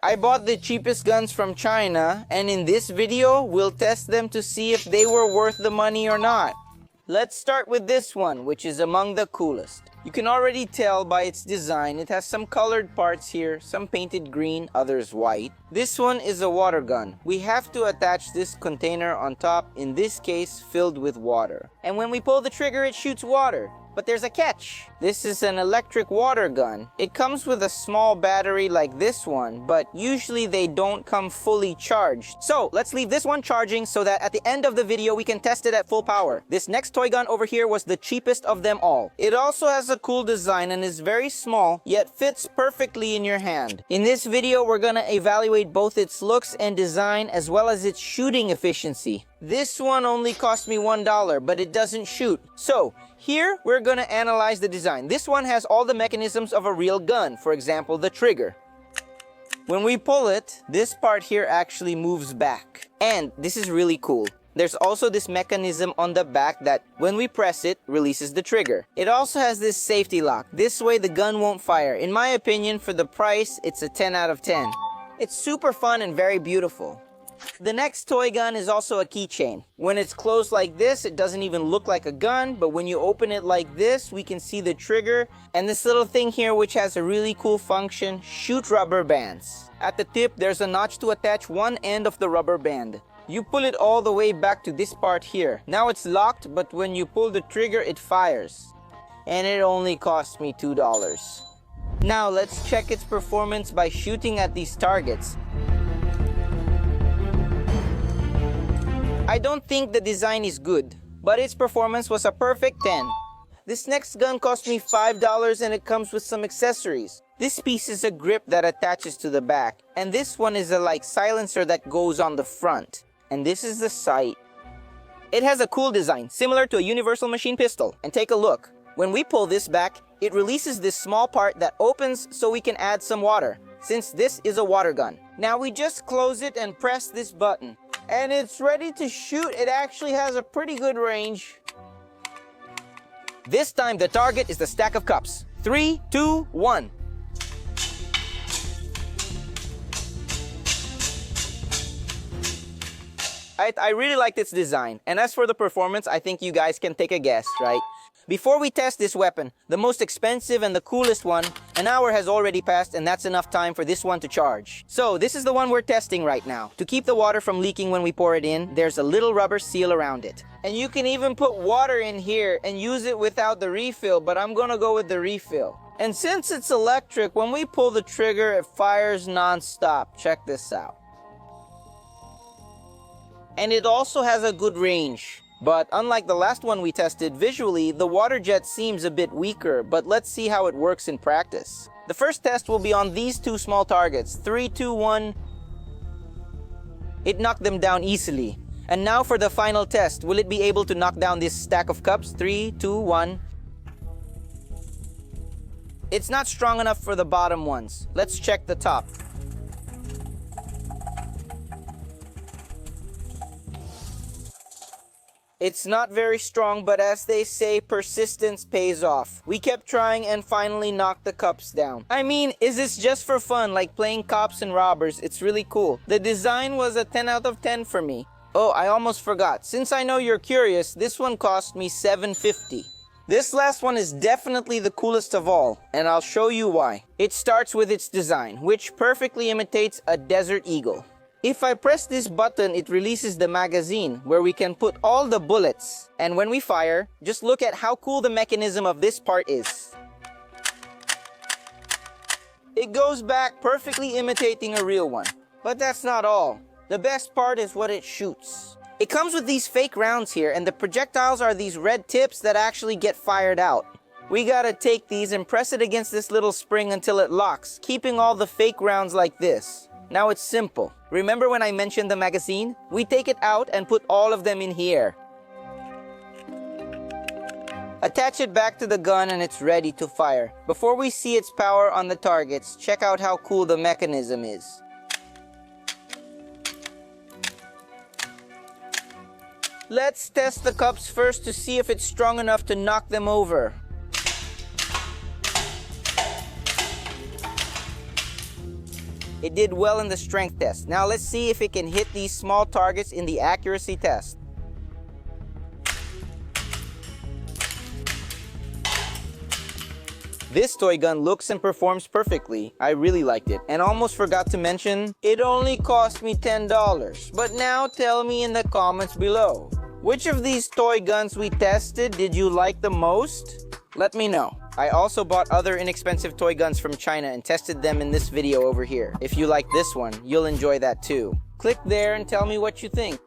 I bought the cheapest guns from China, and in this video, we'll test them to see if they were worth the money or not. Let's start with this one, which is among the coolest. You can already tell by its design, it has some colored parts here, some painted green, others white. This one is a water gun. We have to attach this container on top, in this case filled with water. And when we pull the trigger, it shoots water. But there's a catch. This is an electric water gun. It comes with a small battery like this one, but usually they don't come fully charged. So let's leave this one charging so that at the end of the video we can test it at full power. This next toy gun over here was the cheapest of them all. It also has a cool design and is very small, yet fits perfectly in your hand. In this video we're gonna evaluate both its looks and design as well as its shooting efficiency. This one only cost me $1, but it doesn't shoot. So, here we're gonna analyze the design. This one has all the mechanisms of a real gun, for example, the trigger. When we pull it, this part here actually moves back. And this is really cool. There's also this mechanism on the back that, when we press it, releases the trigger. It also has this safety lock. This way the gun won't fire. In my opinion, for the price, it's a 10 out of 10. It's super fun and very beautiful. The next toy gun is also a keychain. When it's closed like this, it doesn't even look like a gun, but when you open it like this, we can see the trigger and this little thing here which has a really cool function, shoot rubber bands. At the tip, there's a notch to attach one end of the rubber band. You pull it all the way back to this part here. Now it's locked, but when you pull the trigger, it fires. And it only cost me $2. Now let's check its performance by shooting at these targets. I don't think the design is good, but its performance was a perfect 10. This next gun cost me $5 and it comes with some accessories. This piece is a grip that attaches to the back, and this one is a silencer that goes on the front. And this is the sight. It has a cool design, similar to a universal machine pistol. And take a look. When we pull this back, it releases this small part that opens so we can add some water, since this is a water gun. Now we just close it and press this button. And it's ready to shoot. It actually has a pretty good range. This time the target is the stack of cups. 3, 2, 1. I really liked its design. And as for the performance, I think you guys can take a guess, right? Before we test this weapon, the most expensive and the coolest one, an hour has already passed and that's enough time for this one to charge. So this is the one we're testing right now. To keep the water from leaking when we pour it in, there's a little rubber seal around it. And you can even put water in here and use it without the refill, but I'm gonna go with the refill. And since it's electric, when we pull the trigger, it fires non-stop. Check this out. And it also has a good range. But unlike the last one we tested, visually, the water jet seems a bit weaker, but let's see how it works in practice. The first test will be on these two small targets. 3, 2, 1. It knocked them down easily. And now for the final test, will it be able to knock down this stack of cups? 3, 2, 1. It's not strong enough for the bottom ones. Let's check the top. It's not very strong, but as they say, persistence pays off. We kept trying and finally knocked the cups down. I mean, is this just for fun, like playing cops and robbers? It's really cool. The design was a 10 out of 10 for me. Oh, I almost forgot. Since I know you're curious, this one cost me $7.50. This last one is definitely the coolest of all, and I'll show you why. It starts with its design, which perfectly imitates a desert eagle. If I press this button, it releases the magazine where we can put all the bullets. And when we fire, just look at how cool the mechanism of this part is. It goes back perfectly imitating a real one. But that's not all. The best part is what it shoots. It comes with these fake rounds here, and the projectiles are these red tips that actually get fired out. We gotta take these and press it against this little spring until it locks, keeping all the fake rounds like this. Now it's simple. Remember when I mentioned the magazine? We take it out and put all of them in here. Attach it back to the gun and it's ready to fire. Before we see its power on the targets, check out how cool the mechanism is. Let's test the cups first to see if it's strong enough to knock them over. It did well in the strength test. Now let's see if it can hit these small targets in the accuracy test. This toy gun looks and performs perfectly. I really liked it. And almost forgot to mention, it only cost me $10. But now tell me in the comments below, which of these toy guns we tested did you like the most? Let me know. I also bought other inexpensive toy guns from China and tested them in this video over here. If you like this one, you'll enjoy that too. Click there and tell me what you think.